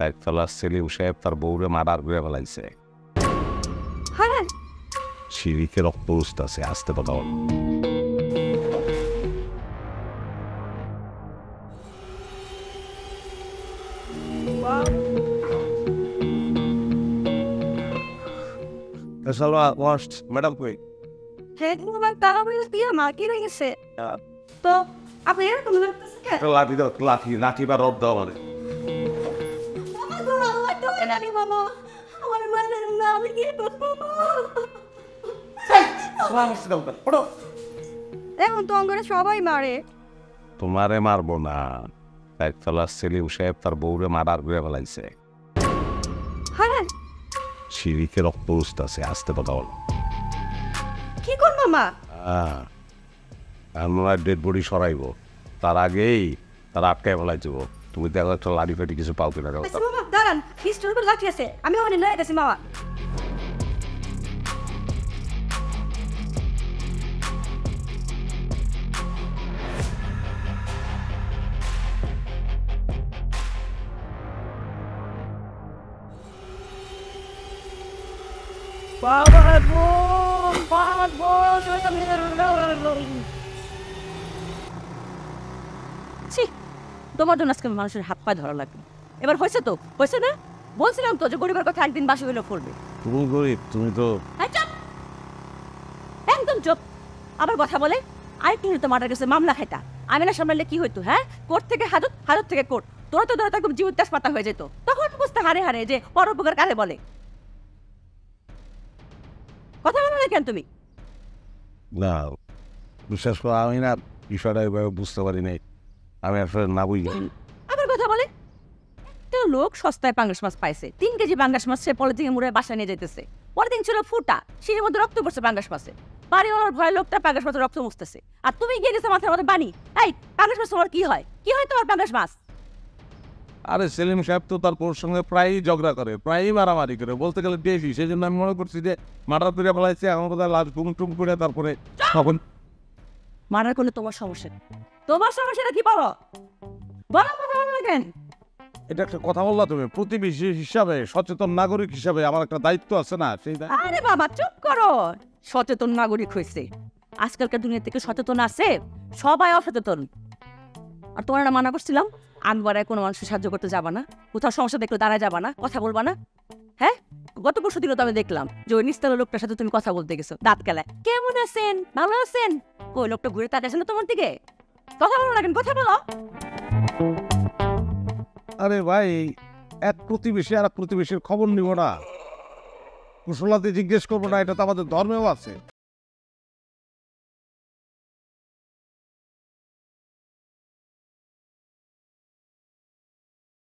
একতলা সেলিম সাহেব তার বউরে মার্ডার করে ফেলাইছে। হ্যাঁ সিঁড়িকে রক্ত উঠতেছে, আসতে কথা বল। ম্যাডাম কই? হ্যাঁ তোমার টাকা পয়সা দিয়ে মাকে রেখেছে তো আপনি এরকম লাগতেছে কেন? লাঠি দাও, লাঠি বা রড দাও আমাদের। বাবা আমার মায়ের না আমি কি করবো? এখন তো অঙ্গরে সবাই মারে। তোমারে মারবো না, একতলা সেলিম সাহেব তার বউরে মার্ডার করে ফেলাইছে। হ্যাঁ সিঁড়িকে রক্ত উঠতেছে, আসতে কথা বল। কি করবো মা? আমরা ডেড বডি সরাইবো, তার আগেই তারা আটকায় ফেলাই যাব। তুমি দেখো একটা লাঠি ফাটি কিছু পাও কিনা। আচ্ছা বাবা দাঁড়ান, হিস্টোর উপর লাঠি আছে, আমি ওখানে লয়ে গেছি মামা। তোমার জন্য আজকে মানুষের হাত পায়ে ধরা লাগবে। এবার হয়েছে তো, হয়েছে না? বলছিলাম তো যে গরিবের কথা একদিন বাসি হইলে পড়বে। তুমি গরিব, তুমি তো একদম চুপ। আবার কথা বলে আরেকটু হইতো মার্ডার কেসে মামলা খাইতা, আমি না সামলালে কি হইতো? হ্যাঁ, কোর্ট থেকে হাজত, হাজত থেকে কোর্ট, তোরা তো একদম জীবন তেজপাতা হয়ে যেত। তখন বুঝতে হারে হারে যে পরোপকার কারে বলে। কথা বলো না কেন তুমি? না, বিশ্বাস করো আমি না বিষয়টা এভাবে বুঝতে পারি নাই। আমি আসলে না বুঝি। আবার কথা বলে তো লোক সস্তায় পাঙ্গাস মাছ পাইছে, 3 কেজি পাঙ্গাস মাছ সে পলিথিনে মুড়ে বাসা নিয়ে যেতেছে। পরের দিন ছিল ফুটা, সিঁড়ির মধ্যে রক্ত পড়ছে পাঙ্গাস মাছে। বাড়িওয়ালার ভয় লোকটা পাঙ্গাস মাছের রক্ত মুছতেছে, আর তুমি গিয়ে গেছে মাথার মধ্যে বানি। এই পাঙ্গাস মাছ তোমার কি হয়? কি হয় তোমার পাঙ্গাস মাছ? আরে সেলিম সাহেব তো তার বউর সঙ্গে প্রায়ই ঝগড়া করে, প্রায়ই মারামারি করে, বলতে গেলে বেশি। সেই জন্য আমি মনে করছি যে মার্ডার করে ফেলাইছে। আমার কথা লাশ টুম টুম করে তারপরে তখন মারার করলে তোমার সমস্যা, তোমার সমস্যাটা কি বলো? বলো কথা বলো না কেন? এটা একটা কথা বললা তুমি। প্রতিবেশী হিসাবে, সচেতন নাগরিক হিসাবে আমার একটা দায়িত্ব আছে না? সেই আরে বাবা চুপ করো। সচেতন নাগরিক হয়েছে, আজকালকার দুনিয়া থেকে সচেতন আছে, সবাই অসচেতন। আর তোমার না মানা করছিলাম আমি বারায় কোনো মানুষের সাহায্য করতে যাবা না, কোথাও সমস্যা দেখলে দাঁড়ায় যাবা না, কথা বলবা না। হ্যাঁ, গত পরশু দিনও তো আমি দেখলাম যে ওই নিস্তার লোকটার সাথে তুমি কথা বলতে গেছো দাঁত কেলায়। কেমন আছেন, ভালো আছেন? ওই লোকটা ঘুরে তাকাছে না তোমার দিকে? কথা বলো না কেন? কথা বলো। আরে ভাই, এক প্রতিবেশী আর এক প্রতিবেশীর খবর নিব না, কুশলাতে জিজ্ঞেস করবো না? এটা তো আমাদের ধর্মেও আছে।